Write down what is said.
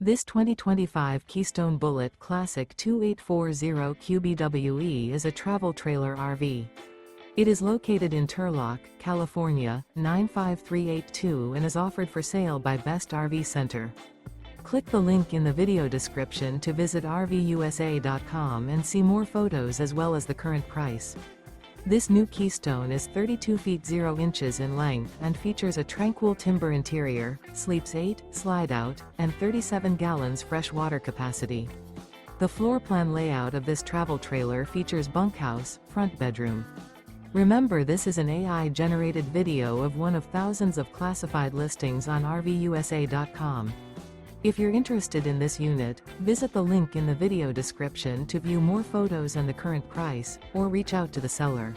This 2025 Keystone Bullet Classic 2840 QBWE is a travel trailer RV. It is located in Turlock, California, 95382 and is offered for sale by Best RV Center. Click the link in the video description to visit RVUSA.com and see more photos as well as the current price. This new Keystone is 32 feet 0 inches in length and features a Tranquil Timber interior, sleeps 8, Slideout, and 37 gallons fresh water capacity. The floor plan layout of this travel trailer features bunkhouse, front bedroom. Remember, this is an AI-generated video of one of thousands of classified listings on RVUSA.com. If you're interested in this unit, visit the link in the video description to view more photos and the current price, or reach out to the seller.